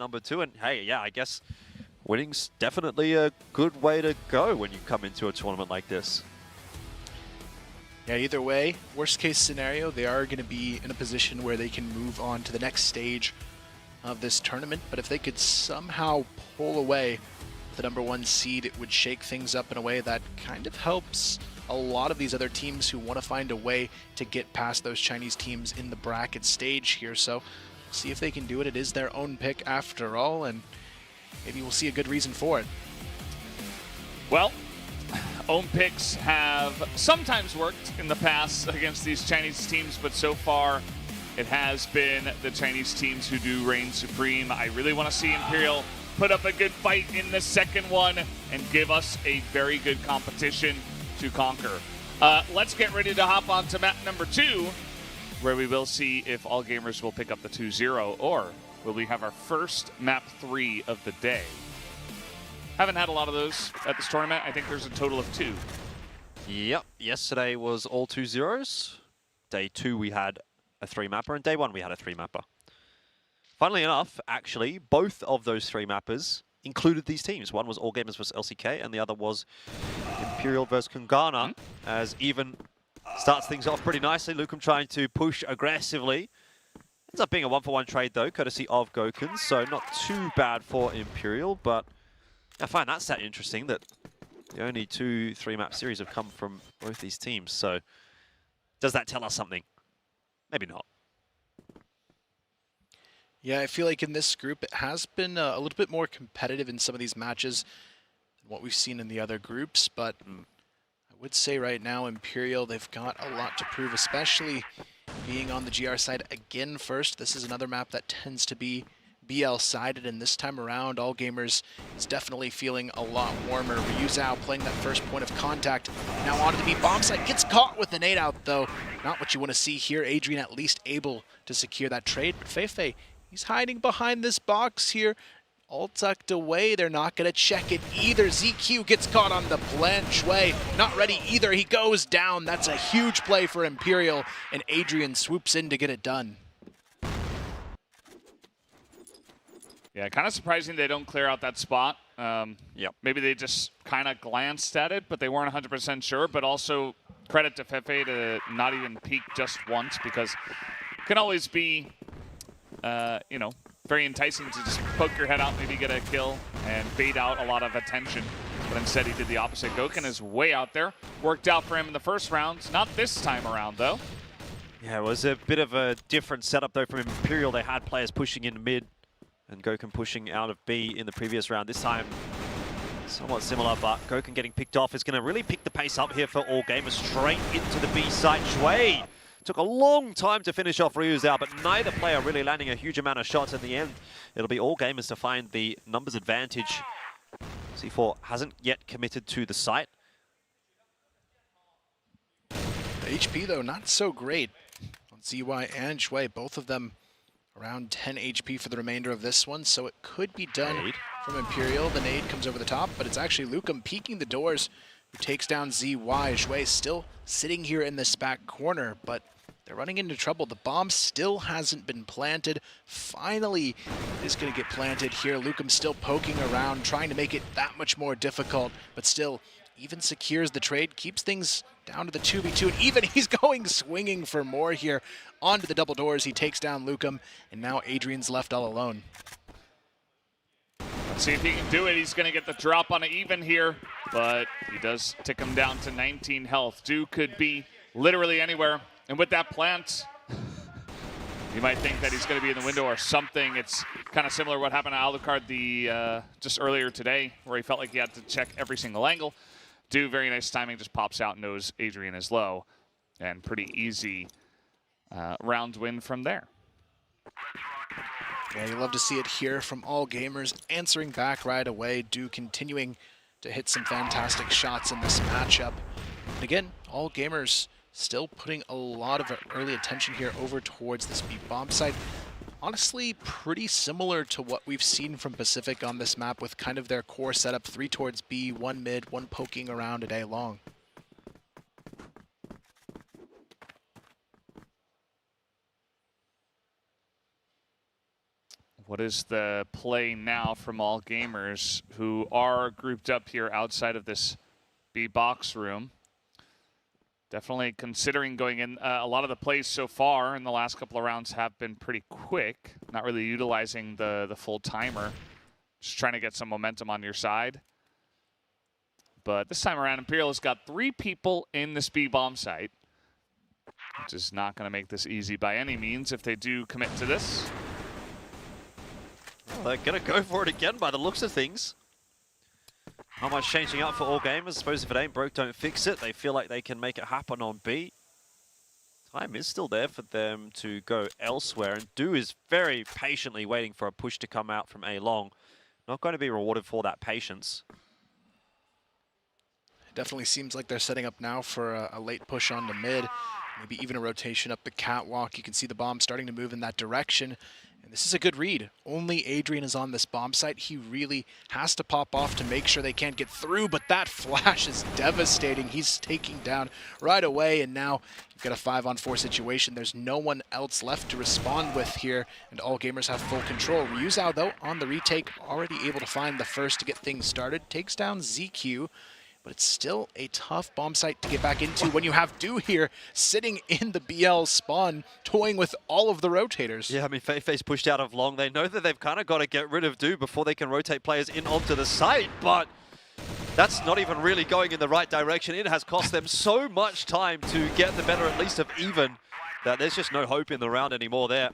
number 2. And hey, yeah, I guess winning's definitely a good way to go when you come into a tournament like this. Yeah, either way, worst case scenario, they are going to be in a position where they can move on to the next stage of this tournament. But if they could somehow pull away the #1 seed, it would shake things up in a way that kind of helps a lot of these other teams who want to find a way to get past those Chinese teams in the bracket stage here. So see if they can do it. It is their own pick after all, and maybe we'll see a good reason for it. Well, own picks have sometimes worked in the past against these Chinese teams, but so far it has been the Chinese teams who do reign supreme. I really want to see Imperial put up a good fight in the second one and give us a very good competition to conquer. Let's get ready to hop on to map number 2, where we will see if all gamers will pick up the 2-0, or will we have our first map 3 of the day. Haven't had a lot of those at this tournament. I think there's a total of 2. Yep, yesterday was all 2-0s. Day 2 we had a 3-mapper, and day 1 we had a 3-mapper. Funnily enough, actually, both of those 3-mappers included these teams. One was All Gamers vs LCK, and the other was Imperial vs Kungana, as Even starts things off pretty nicely. Lukum trying to push aggressively. Ends up being a 1-for-1 trade, though, courtesy of Gokun, so not too bad for Imperial, but I find that stat interesting that the only 2 3-map series have come from both these teams. So does that tell us something? Maybe not. Yeah, I feel like in this group it has been a little bit more competitive in some of these matches than what we've seen in the other groups, but I would say right now Imperial, they've got a lot to prove, especially being on the GR side again first. This is another map that tends to be BL-sided, and this time around, All Gamers is definitely feeling a lot warmer. Ryuzao playing that first point of contact. Now onto the B bomb site. Gets caught with the nade out, though. Not what you want to see here. Adrian at least able to secure that trade. Feifei, he's hiding behind this box here. All tucked away. They're not going to check it either. ZQ gets caught on the planche way. Not ready either. He goes down. That's a huge play for Imperial, and Adrian swoops in to get it done. Yeah, kind of surprising they don't clear out that spot. Yep. Maybe they just kind of glanced at it, but they weren't 100% sure. But also credit to Feifei to not even peek just once, because it can always be, you know, very enticing to just poke your head out, maybe get a kill, and bait out a lot of attention. But instead he did the opposite. Gokun is way out there. Worked out for him in the first round. Not this time around, though. Yeah, it was a bit of a different setup, though, from Imperial. They had players pushing in mid, and Gokun pushing out of B in the previous round. This time, somewhat similar, but Gokun getting picked off is going to really pick the pace up here for All Gamers. Straight into the B site. Shui took a long time to finish off Ryuzao, but neither player really landing a huge amount of shots. In the end, it'll be All Gamers to find the numbers advantage. C4 hasn't yet committed to the site. The HP, though, not so great on ZY and Shui. Both of them around 10 HP for the remainder of this one, so it could be done from Imperial. The nade comes over the top, but it's actually Lukum peeking the doors, who takes down ZY. Shui still sitting here in this back corner, but they're running into trouble. The bomb still hasn't been planted. Finally, it is going to get planted here. Lukum still poking around, trying to make it that much more difficult, but still, Even secures the trade, keeps things down to the 2v2, and Even he's going swinging for more here. Onto the double doors, he takes down Lukum, and now Adrian's left all alone. Let's see if he can do it. He's going to get the drop on an Even here, but he does tick him down to 19 health. Du could be literally anywhere, and with that plant, you might think that he's going to be in the window or something. It's kind of similar to what happened to Alucard just earlier today, where he felt like he had to check every single angle. Du, very nice timing, just pops out, knows Adrian is low, and pretty easy round win from there. Yeah, you love to see it here from all gamers, answering back right away. Du continuing to hit some fantastic shots in this matchup. And again, all gamers still putting a lot of early attention here over towards this B bomb site. Honestly, pretty similar to what we've seen from Pacific on this map, with kind of their core setup, 3 towards B, 1 mid, 1 poking around a day long. What is the play now from All Gamers, who are grouped up here outside of this B box room? Definitely considering going in. A lot of the plays so far in the last couple of rounds have been pretty quick, not really utilizing the full timer. Just trying to get some momentum on your side. But this time around, Imperial has got 3 people in this B bomb site, which is not going to make this easy by any means if they do commit to this. Well, they're going to go for it again by the looks of things. Not much changing up for All Gamers. I suppose if it ain't broke, don't fix it. They feel like they can make it happen on B. Time is still there for them to go elsewhere, and Do is very patiently waiting for a push to come out from A long. Not going to be rewarded for that patience. It definitely seems like they're setting up now for a late push on the mid, maybe even a rotation up the catwalk. You can see the bomb starting to move in that direction. And this is a good read. Only Adrian is on this bomb site. He really has to pop off to make sure they can't get through, but that flash is devastating. He's taking down right away, and now you've got a 5-on-4 situation. There's no one else left to respond with here, and All Gamers have full control. Ryuzao, though, on the retake, already able to find the first to get things started. Takes down ZQ. But it's still a tough bomb site to get back into when you have Do here sitting in the BL spawn, toying with all of the rotators. Yeah, I mean, Feifei's pushed out of long. They know that they've kind of got to get rid of Do before they can rotate players in onto the site, but that's not even really going in the right direction. It has cost them so much time to get the better, at least of even, that there's just no hope in the round anymore there.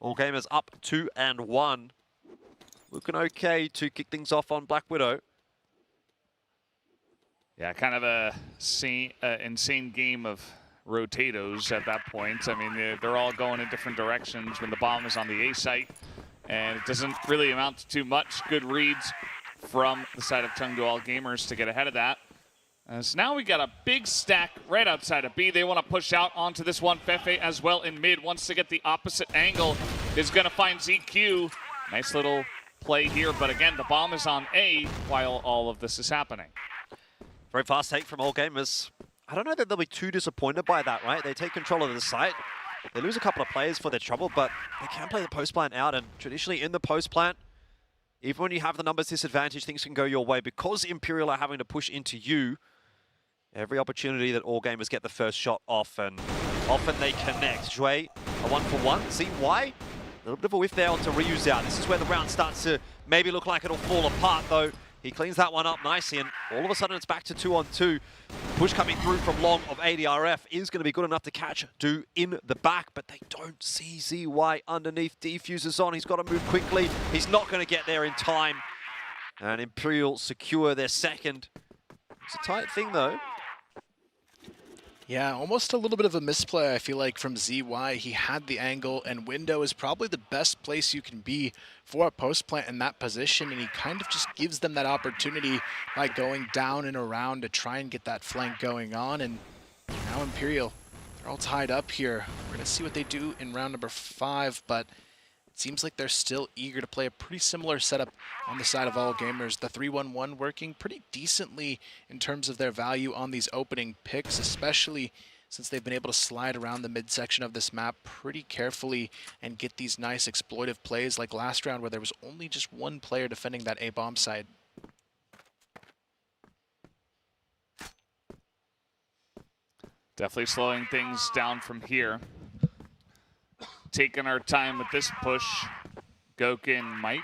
All Gamers up 2-1. Looking okay to kick things off on Blackwidow. Yeah, kind of a insane game of rotatos at that point. I mean, they're all going in different directions when the bomb is on the A site, and it doesn't really amount to too much. Good reads from the side of Chengdu All Gamers to get ahead of that. So now we got a big stack right outside of B. They want to push out onto this one. Feifei as well in mid wants to get the opposite angle. Is going to find ZQ. Nice little play here, but again, the bomb is on A while all of this is happening. Very fast take from All Gamers. I don't know that they'll be too disappointed by that, right? They take control of the site. They lose a couple of players for their trouble, but they can play the post plant out, and traditionally in the post plant, even when you have the numbers disadvantage, things can go your way. Because Imperial are having to push into you, every opportunity that All Gamers get the first shot off, and often they connect. Jue, a 1-for-1. See why? A little bit of a whiff there onto Ryuzao. This is where the round starts to maybe look like it'll fall apart, though. He cleans that one up nicely, and all of a sudden it's back to 2-on-2. Push coming through from long of ADRF is going to be good enough to catch Do in the back, but they don't see ZY underneath. Defuses on. He's got to move quickly. He's not going to get there in time. And Imperial secure their second. It's a tight thing, though. Yeah, almost a little bit of a misplay, I feel like, from ZY. He had the angle, and window is probably the best place you can be for a post plant in that position, and he kind of just gives them that opportunity by going down and around to try and get that flank going on. And now Imperial, they're all tied up here. We're going to see what they do in round number 5, but it seems like they're still eager to play a pretty similar setup on the side of All Gamers. The 3-1-1 working pretty decently in terms of their value on these opening picks, especially since they've been able to slide around the midsection of this map pretty carefully and get these nice exploitive plays like last round where there was only just one player defending that A bomb side. Definitely slowing things down from here. Taking our time with this push. Gokun might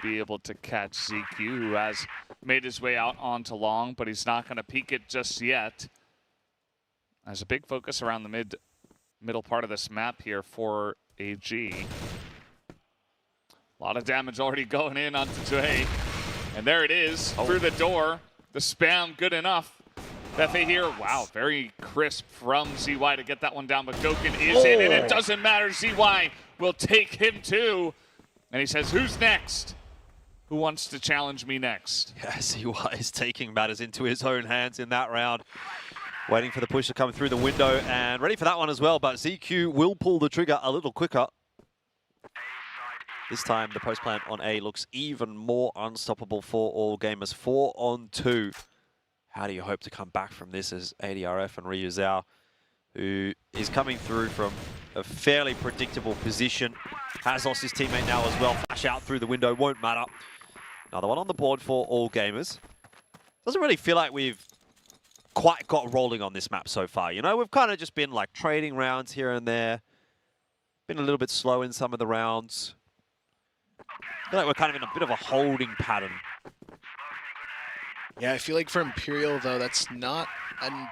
be able to catch ZQ, who has made his way out onto long, but he's not going to peek it just yet. There's a big focus around the middle part of this map here for AG. A lot of damage already going in onto Jue. And there it is, through the door. The spam good enough. Feifei here, wow, very crisp from ZY to get that one down, but Gokun is in, and it doesn't matter. ZY will take him too. And he says, who's next? Who wants to challenge me next? Yeah, ZY is taking matters into his own hands in that round. Waiting for the push to come through the window, and ready for that one as well, but ZQ will pull the trigger a little quicker. This time, the post plant on A looks even more unstoppable for All Gamers. 4-on-2. How do you hope to come back from this as ADRF and Ryuzao, who is coming through from a fairly predictable position. Has lost his teammate now as well. Flash out through the window, won't matter. Another one on the board for all gamers. Doesn't really feel like we've quite got rolling on this map so far. You know, we've kind of just been like trading rounds here and there. Been a little bit slow in some of the rounds. I feel like we're kind of in a bit of a holding pattern. Yeah, I feel like for Imperial, though, that's not an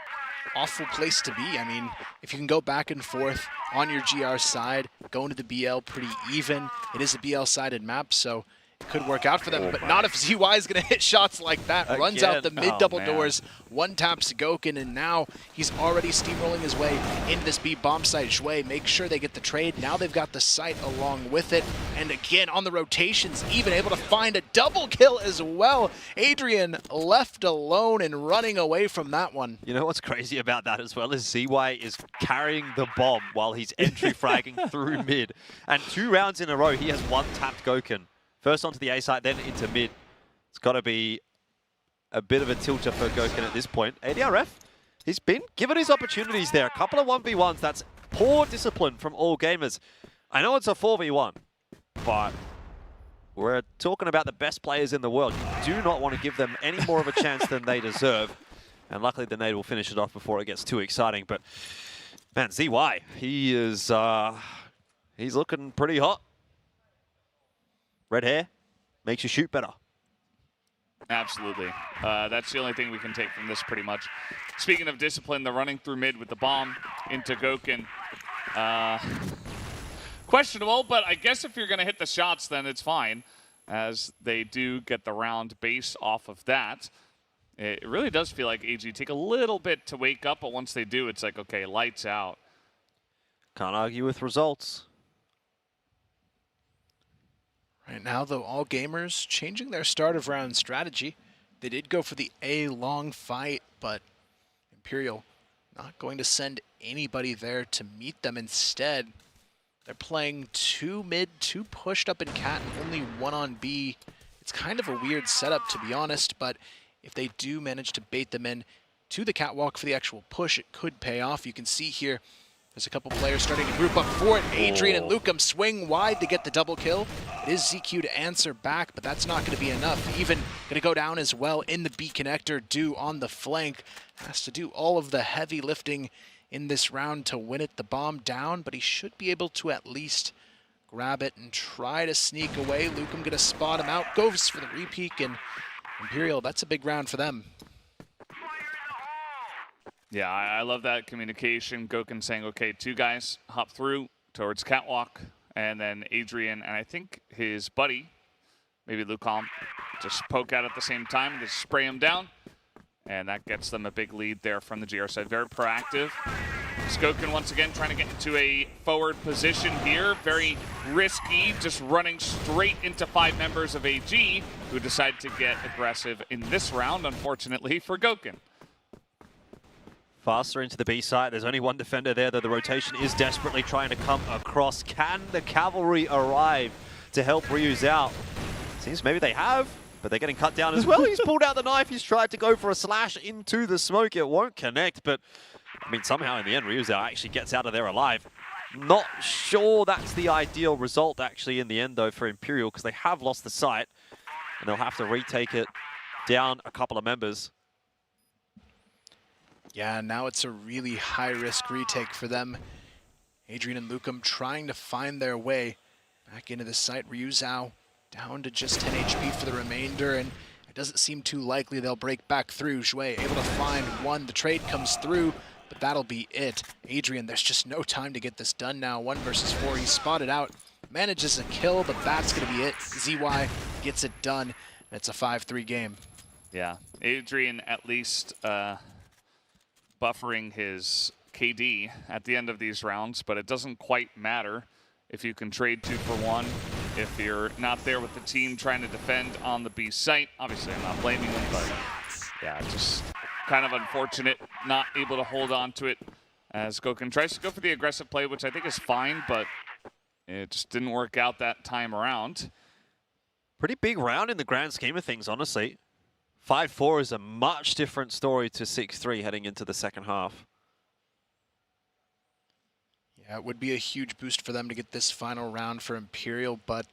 awful place to be. I mean, if you can go back and forth on your GR side, going to the BL pretty even. It is a BL-sided map, so it could work out for them, but not if ZY is going to hit shots like that. Again. Runs out the mid-double man. doors, one-taps Goken, and now he's already steamrolling his way into this B bomb site. Shui makes sure they get the trade. Now they've got the site along with it. And again, on the rotations, even able to find a double kill as well. Adrian left alone and running away from that one. You know what's crazy about that as well is ZY is carrying the bomb while he's entry fragging through mid. And 2 rounds in a row, he has one-tapped Goken. First onto the A site, then into mid. It's got to be a bit of a tilter for Goken at this point. ADRF, he's been given his opportunities there. A couple of 1v1s. That's poor discipline from all gamers. I know it's a 4v1, but we're talking about the best players in the world. You do not want to give them any more of a chance than they deserve. And luckily, the nade will finish it off before it gets too exciting. But man, ZY, he is he's looking pretty hot. Red hair makes you shoot better. Absolutely. That's the only thing we can take from this pretty much. Speaking of discipline, the running through mid with the bomb into Goken. Questionable, but I guess if you're going to hit the shots, then it's fine, as they do get the round base off of that. It really does feel like AG take a little bit to wake up, but once they do, it's like, okay, lights out. Can't argue with results. Right now, though, all gamers changing their start of round strategy. They did go for the A long fight, but Imperial not going to send anybody there to meet them. Instead, they're playing 2 mid, 2 pushed up in cat, and only 1 on B. It's kind of a weird setup, to be honest, but if they do manage to bait them in to the catwalk for the actual push, it could pay off. You can see here, there's a couple players starting to group up for it. Adrian and Lucum swing wide to get the double kill. It is ZQ to answer back, but that's not going to be enough. Even going to go down as well in the B connector. Do on the flank. Has to do all of the heavy lifting in this round to win it. The bomb down, but he should be able to at least grab it and try to sneak away. Lucum going to spot him out. Goes for the repeat, and Imperial, that's a big round for them. Yeah, I love that communication. Goken saying, okay, 2 guys hop through towards catwalk, and then Adrian and I think his buddy, maybe Lucom, just poke out at the same time and just spray him down. And that gets them a big lead there from the GR side. Very proactive. Goken once again trying to get into a forward position here. Very risky, just running straight into 5 members of AG who decide to get aggressive in this round, unfortunately, for Goken. Faster into the B site. There's only 1 defender there, though the rotation is desperately trying to come across. Can the cavalry arrive to help Ryu's out? Seems maybe they have, but they're getting cut down as well. He's pulled out the knife. He's tried to go for a slash into the smoke. It won't connect, but I mean, somehow in the end, Ryu's actually gets out of there alive. Not sure that's the ideal result, actually, in the end, though, for Imperial, because they have lost the site, and they'll have to retake it down a couple of members. Yeah, now it's a really high-risk retake for them. Adrian and Lucum trying to find their way back into the site. Ryu Zhao down to just 10 HP for the remainder, and it doesn't seem too likely they'll break back through. Shui able to find 1. The trade comes through, but that'll be it. Adrian, there's just no time to get this done now. 1 versus 4. He's spotted out, manages a kill, but that's going to be it. ZY gets it done, and it's a 5-3 game. Yeah, Adrian at least buffering his KD at the end of these rounds, but it doesn't quite matter if you can trade 2 for 1. If you're not there with the team trying to defend on the B site, obviously I'm not blaming them, but yeah, just kind of unfortunate not able to hold on to it as Goken tries to go for the aggressive play, which I think is fine, but it just didn't work out that time around. Pretty big round in the grand scheme of things, honestly. 5-4 is a much different story to 6-3 heading into the second half. Yeah, it would be a huge boost for them to get this final round for Imperial, but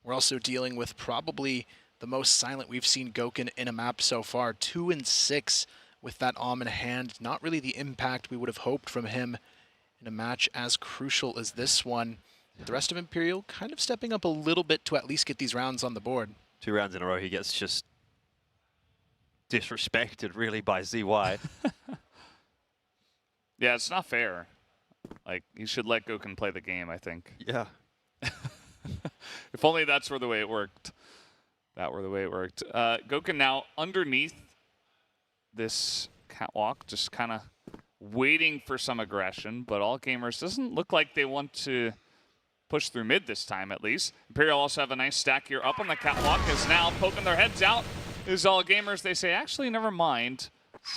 we're also dealing with probably the most silent we've seen Gokun in a map so far. 2-6 with that Om in hand. Not really the impact we would have hoped from him in a match as crucial as this one. The rest of Imperial kind of stepping up a little bit to at least get these rounds on the board. 2 rounds in a row, he gets just disrespected really by ZY. Yeah, it's not fair. Like, you should let Gokun play the game, I think. Yeah. If only that's where the way it worked. That were the way it worked. Gokun now underneath this catwalk, just kind of waiting for some aggression, but All Gamers doesn't look like they want to push through mid this time, at least. Imperial also have a nice stack here up on the catwalk, is now poking their heads out. Is All Gamers, they say, actually, never mind.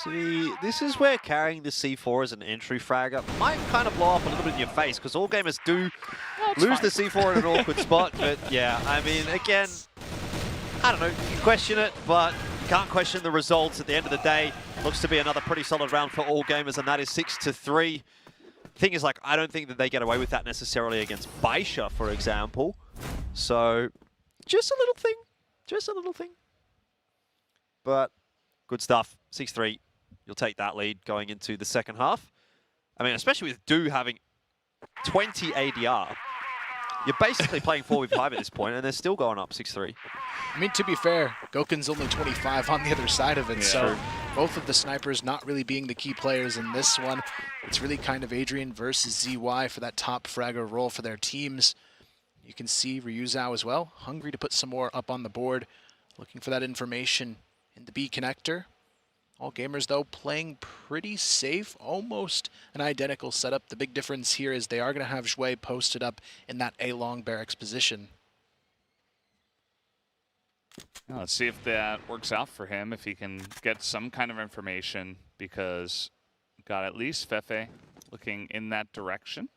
See, this is where carrying the C4 as an entry fragger might kind of blow up a little bit in your face, because All Gamers do lose the C4 in an awkward spot. But yeah, I mean, again, I don't know, you question it, but you can't question the results. At the end of the day, looks to be another pretty solid round for All Gamers, and that is 6-3. Thing is, like, I don't think that they get away with that necessarily against Baisha, for example. So, just a little thing. Just a little thing. But good stuff. 6-3. You'll take that lead going into the second half. I mean, especially with Do having 20 ADR. You're basically playing 4v5 at this point, and they're still going up 6-3. I mean, to be fair, Gokun's only 25 on the other side of it, so both of the snipers not really being the key players in this one. It's really kind of Adrian versus ZY for that top fragger role for their teams. You can see Ryuzao as well, hungry to put some more up on the board, looking for that information in the B connector. All Gamers, though, playing pretty safe, almost an identical setup. The big difference here is they are going to have Zhui posted up in that A-long barracks position. Now, let's see if that works out for him, if he can get some kind of information, because we've got at least Fefe looking in that direction.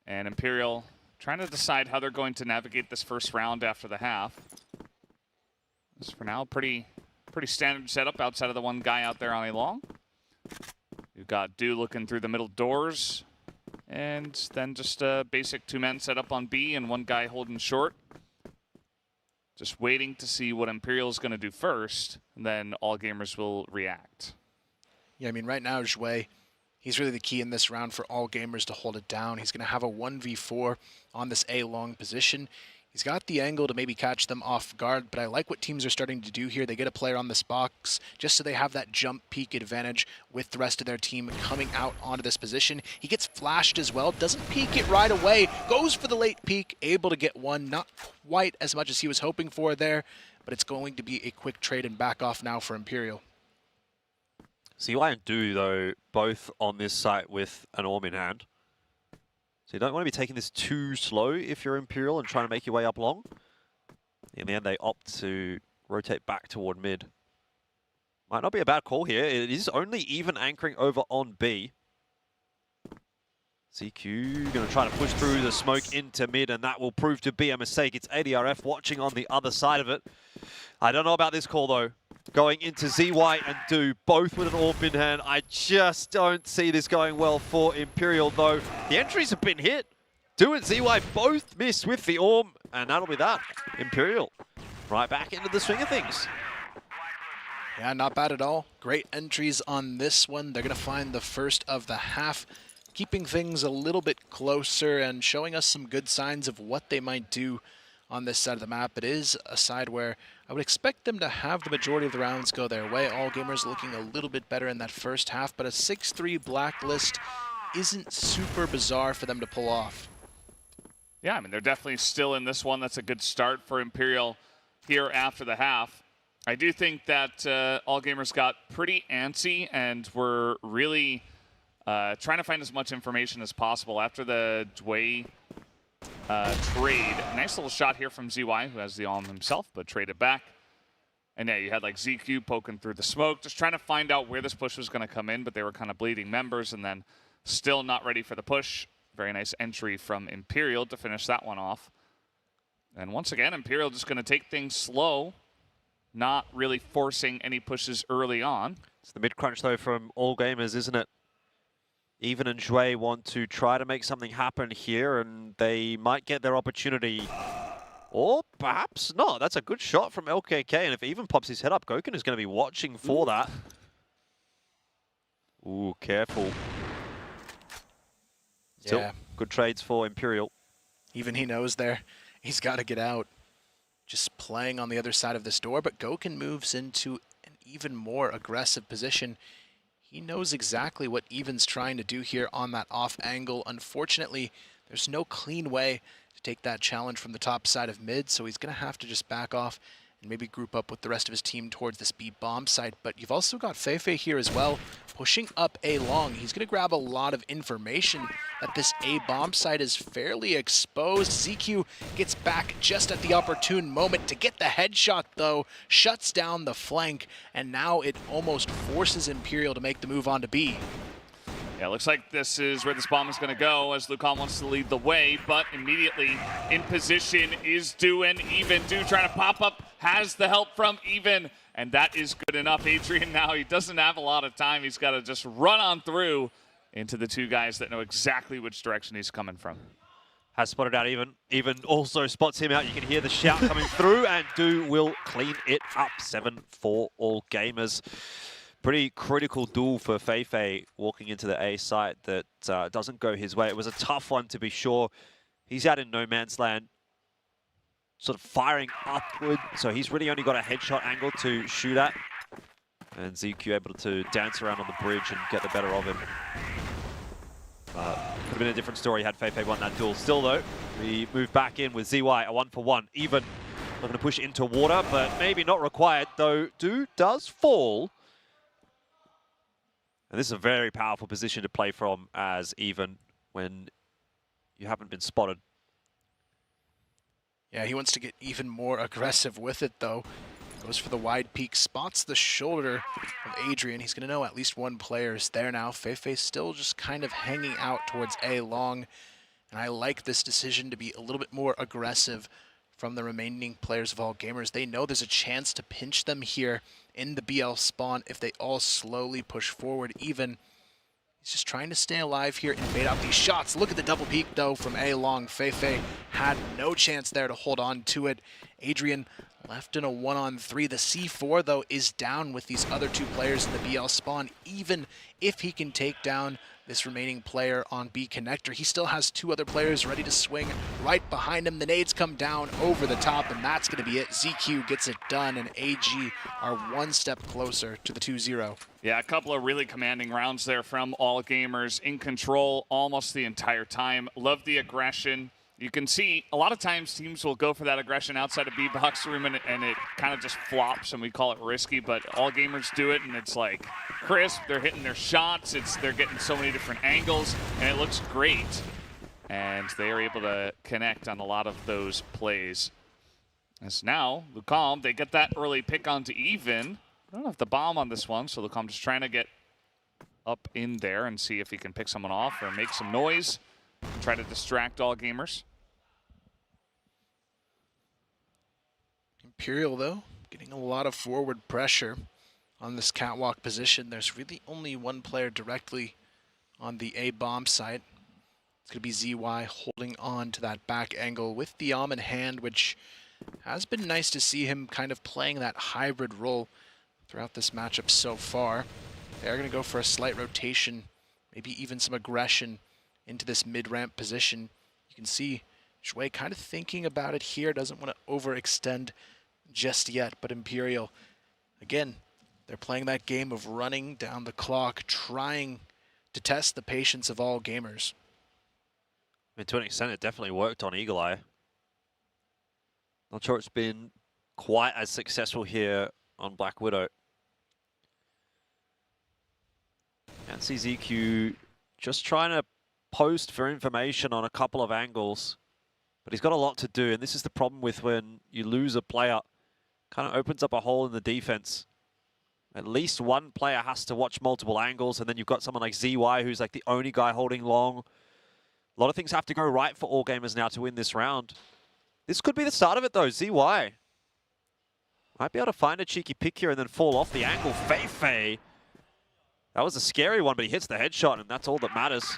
And Imperial trying to decide how they're going to navigate this first round after the half. This, for now, pretty standard setup outside of the one guy out there on A-long. You've got Do looking through the middle doors, and then just a basic 2-man setup on B and one guy holding short. Just waiting to see what Imperial's going to do first, and then All Gamers will react. Yeah, I mean, right now, Zhui, he's really the key in this round for All Gamers to hold it down. He's going to have a 1v4 on this A-long position. He's got the angle to maybe catch them off guard, but I like what teams are starting to do here. They get a player on this box just so they have that jump peek advantage with the rest of their team coming out onto this position. He gets flashed as well, doesn't peek it right away, goes for the late peek, able to get one, not quite as much as he was hoping for there, but it's going to be a quick trade and back off now for Imperial. ZY and Do, though, both on this site with an Orm in hand. So you don't want to be taking this too slow if you're Imperial and trying to make your way up long. In the end, they opt to rotate back toward mid. Might not be a bad call here. It is only even anchoring over on B. ZQ going to try to push through the smoke into mid, and that will prove to be a mistake. It's ADRF watching on the other side of it. I don't know about this call, though. Going into ZY and Do, both with an AWP in hand. I just don't see this going well for Imperial, though. The entries have been hit. Do and ZY both miss with the AWP, and that'll be that. Imperial right back into the swing of things. Yeah, not bad at all. Great entries on this one. They're going to find the first of the half, keeping things a little bit closer and showing us some good signs of what they might do on this side of the map. It is a side where I would expect them to have the majority of the rounds go their way. All Gamers looking a little bit better in that first half, but a 6-3 blacklist isn't super bizarre for them to pull off. Yeah, I mean, they're definitely still in this one. That's a good start for Imperial here after the half. I do think that All Gamers got pretty antsy and were really trying to find as much information as possible after the Dway trade. Nice little shot here from ZY, who has the AWM himself, but traded back. And yeah, you had like ZQ poking through the smoke, just trying to find out where this push was going to come in, but they were kind of bleeding members and then still not ready for the push. Very nice entry from Imperial to finish that one off. And once again, Imperial just going to take things slow, not really forcing any pushes early on. It's the mid-crunch, though, from All Gamers, isn't it? Even and Zhui want to try to make something happen here, and they might get their opportunity. Or perhaps not. That's a good shot from LKK, and if Even pops his head up, Gokun is going to be watching for that. Ooh, careful. Still, Yeah. good trades for Imperial. Even he knows there, he's got to get out. Just playing on the other side of this door, but Gokun moves into an even more aggressive position. He knows exactly what Even's trying to do here on that off angle. Unfortunately, there's no clean way to take that challenge from the top side of mid, so he's going to have to just back off and maybe group up with the rest of his team towards this B bomb site. But you've also got Feifei here as well, pushing up A long. He's going to grab a lot of information that this A bomb site is fairly exposed. ZQ gets back just at the opportune moment to get the headshot though, shuts down the flank, and now it almost forces Imperial to make the move on to B. Yeah, looks like this is where this bomb is going to go as Lucan wants to lead the way, but immediately in position is doing Even. Do trying to pop up, has the help from Even, and that is good enough. Adrian now, he doesn't have a lot of time. He's got to just run on through into the two guys that know exactly which direction he's coming from. Has spotted out Even. Even also spots him out. You can hear the shout coming through, and Do will clean it up. 7 for all gamers. Pretty critical duel for Feifei walking into the A site that doesn't go his way. It was a tough one to be sure. He's out in no man's land, sort of firing upward, so he's really only got a headshot angle to shoot at. And ZQ able to dance around on the bridge and get the better of him. Could have been a different story had Feifei won that duel. Still though, we move back in with ZY, a 1-for-1. Even not going to push into water, but maybe not required, though Do does fall. And this is a very powerful position to play from as Even when you haven't been spotted. Yeah, he wants to get even more aggressive with it though. Goes for the wide peak, spots the shoulder of Adrian. He's going to know at least one player is there now. Feifei's still just kind of hanging out towards A long. And I like this decision to be a little bit more aggressive from the remaining players of all gamers. They know there's a chance to pinch them here in the BL spawn if they all slowly push forward. Even he's just trying to stay alive here and bait out these shots. Look at the double peek though from A long. Feifei had no chance there to hold on to it. Adrian left in a 1-on-3. The C4 though is down with these other two players in the BL spawn. Even if he can take down this remaining player on B connector, he still has two other players ready to swing right behind him. The nades come down over the top, and that's going to be it. ZQ gets it done, and AG are one step closer to the 2-0. Yeah, a couple of really commanding rounds there from all gamers, in control almost the entire time. Love the aggression. You can see a lot of times teams will go for that aggression outside of B-box room, and it kind of just flops, and we call it risky, but all gamers do it, and it's like crisp. They're hitting their shots. They're getting so many different angles, and it looks great. And they are able to connect on a lot of those plays. As now, Lucam, they get that early pick onto Even. I don't have the bomb on this one, so Lucam just trying to get up in there and see if he can pick someone off or make some noise. Try to distract all gamers. Imperial, though, getting a lot of forward pressure on this catwalk position. There's really only one player directly on the A bomb site. It's going to be ZY holding on to that back angle with the arm in hand, which has been nice to see him kind of playing that hybrid role throughout this matchup so far. They're going to go for a slight rotation, maybe even some aggression into this mid-ramp position. You can see Shui kind of thinking about it here, doesn't want to overextend just yet, but Imperial, again, they're playing that game of running down the clock, trying to test the patience of all gamers. I mean, to an extent, it definitely worked on Eagle Eye. Not sure it's been quite as successful here on Blackwidow. And CZQ just trying to post for information on a couple of angles, but he's got a lot to do, and this is the problem with when you lose a player. Kind of opens up a hole in the defense. At least one player has to watch multiple angles, and then you've got someone like ZY who's like the only guy holding long. A lot of things have to go right for all gamers now to win this round. This could be the start of it though. ZY might be able to find a cheeky pick here and then fall off the angle. Feifei. That was a scary one, but he hits the headshot, and that's all that matters.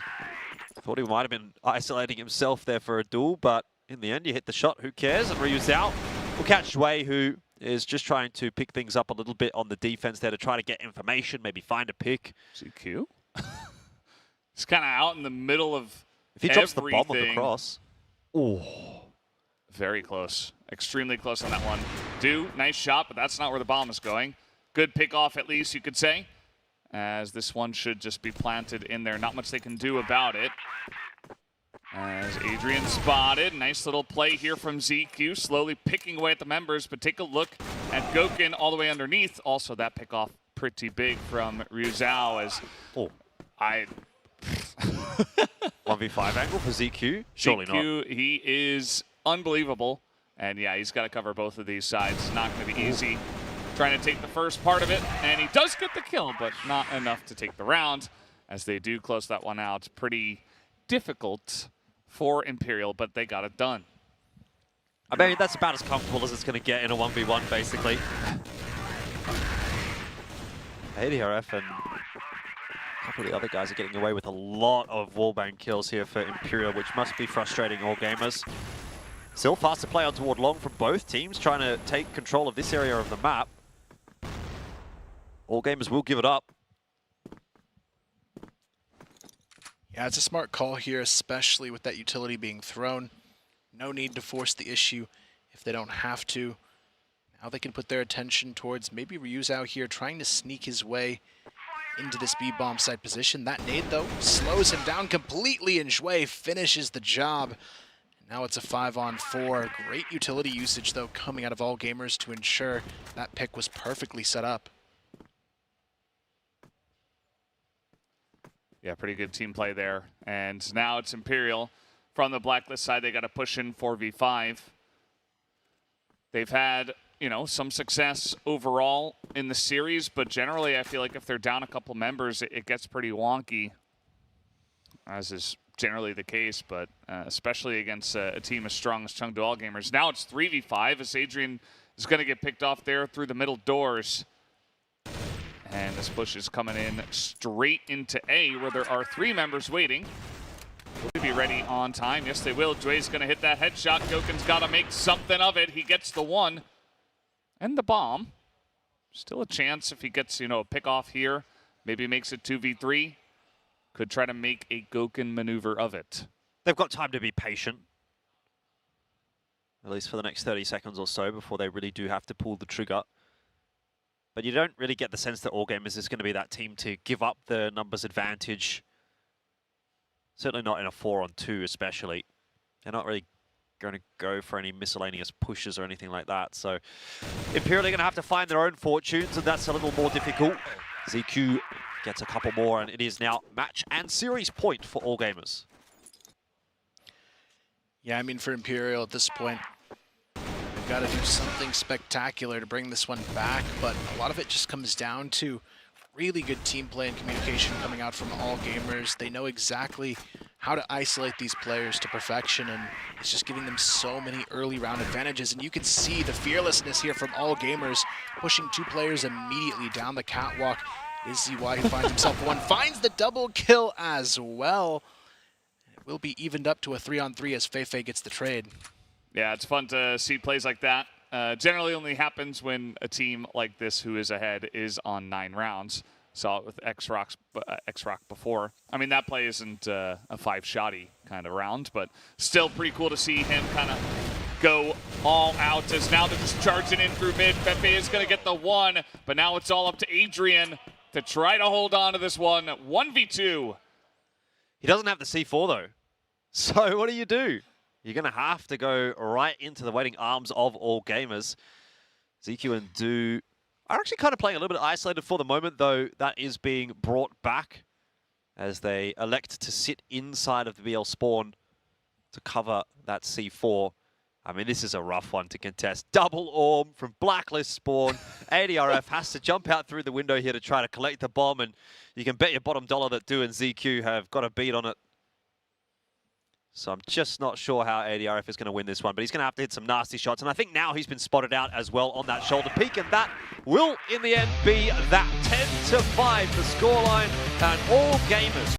Thought he might have been isolating himself there for a duel, but in the end, you hit the shot. Who cares? And Ryu's out. We'll catch Shui, who is just trying to pick things up a little bit on the defense there to try to get information, maybe find a pick. CQ? He's kind of out in the middle of If he drops the bomb on the cross. Oh. Very close. Extremely close on that one. Nice shot, but that's not where the bomb is going. Good pick off, at least, you could say, as this one should just be planted in there. Not much they can do about it. As Adrian spotted, nice little play here from ZQ, slowly picking away at the members, but take a look at Goken all the way underneath. Also, that pick off pretty big from Ryu Zhao as 1v5 angle for ZQ? Surely ZQ, not. He is unbelievable. And yeah, he's got to cover both of these sides. Not going to be easy. Trying to take the first part of it, and he does get the kill, but not enough to take the round, as they do close that one out. Pretty difficult for Imperial, but they got it done. I mean, that's about as comfortable as it's going to get in a 1v1, basically. ADRF and a couple of the other guys are getting away with a lot of wallbang kills here for Imperial, which must be frustrating all gamers. Still faster play on toward long from both teams, trying to take control of this area of the map. All gamers will give it up. Yeah, it's a smart call here, especially with that utility being thrown. No need to force the issue if they don't have to. Now they can put their attention towards maybe Ryu's out here trying to sneak his way into this B-bomb site position. That nade, though, slows him down completely, and Shui finishes the job. Now it's a 5-on-4. Great utility usage, though, coming out of all gamers to ensure that pick was perfectly set up. Yeah, pretty good team play there. And now it's Imperial. From the Blacklist side, they got to push in 4v5. They've had, some success overall in the series, but generally I feel like if they're down a couple members, it gets pretty wonky, as is generally the case, but especially against a team as strong as Chengdu All Gamers. Now it's 3v5 as Adrian is going to get picked off there through the middle doors. And this push is coming in straight into A, where there are 3 members waiting. Will they be ready on time? Yes, they will. Jue's going to hit that headshot. Goken's got to make something of it. He gets the 1 and the bomb. Still a chance if he gets, a pick off here. Maybe makes it 2v3. Could try to make a Goken maneuver of it. They've got time to be patient. At least for the next 30 seconds or so before they really do have to pull the trigger. But you don't really get the sense that All Gamers is going to be that team to give up the numbers advantage. Certainly not in a 4-on-2 especially. They're not really going to go for any miscellaneous pushes or anything like that. So Imperial are going to have to find their own fortunes, and that's a little more difficult. ZQ gets a couple more, and it is now match and series point for All Gamers. Yeah, I mean, for Imperial at this point, they've got to do something spectacular to bring this one back, but a lot of it just comes down to really good team play and communication coming out from All Gamers. They know exactly how to isolate these players to perfection, and it's just giving them so many early round advantages. And you can see the fearlessness here from All Gamers, pushing 2 players immediately down the catwalk. Is ZY who finds himself 1, finds the double kill as well. It will be evened up to a 3-on-3 as Feifei gets the trade. Yeah, it's fun to see plays like that. Generally only happens when a team like this who is ahead is on 9 rounds. Saw it with X-Rock before. I mean, that play isn't a 5-shotty kind of round, but still pretty cool to see him kind of go all out, as now they're just charging in through mid. Feifei is going to get the 1, but now it's all up to Adrian to try to hold on to this one. 1v2. He doesn't have the C4 though. So what do? You're going to have to go right into the waiting arms of All Gamers. ZQ and Do are actually kind of playing a little bit isolated for the moment, though that is being brought back as they elect to sit inside of the BL spawn to cover that C4. I mean, this is a rough one to contest. Double orb from Blacklist spawn. ADRF has to jump out through the window here to try to collect the bomb, and you can bet your bottom dollar that Do and ZQ have got a beat on it. So I'm just not sure how ADRF is going to win this one, but he's going to have to hit some nasty shots. And I think now he's been spotted out as well on that shoulder peak, and that will, in the end, be that 10-5, the scoreline, and all gamers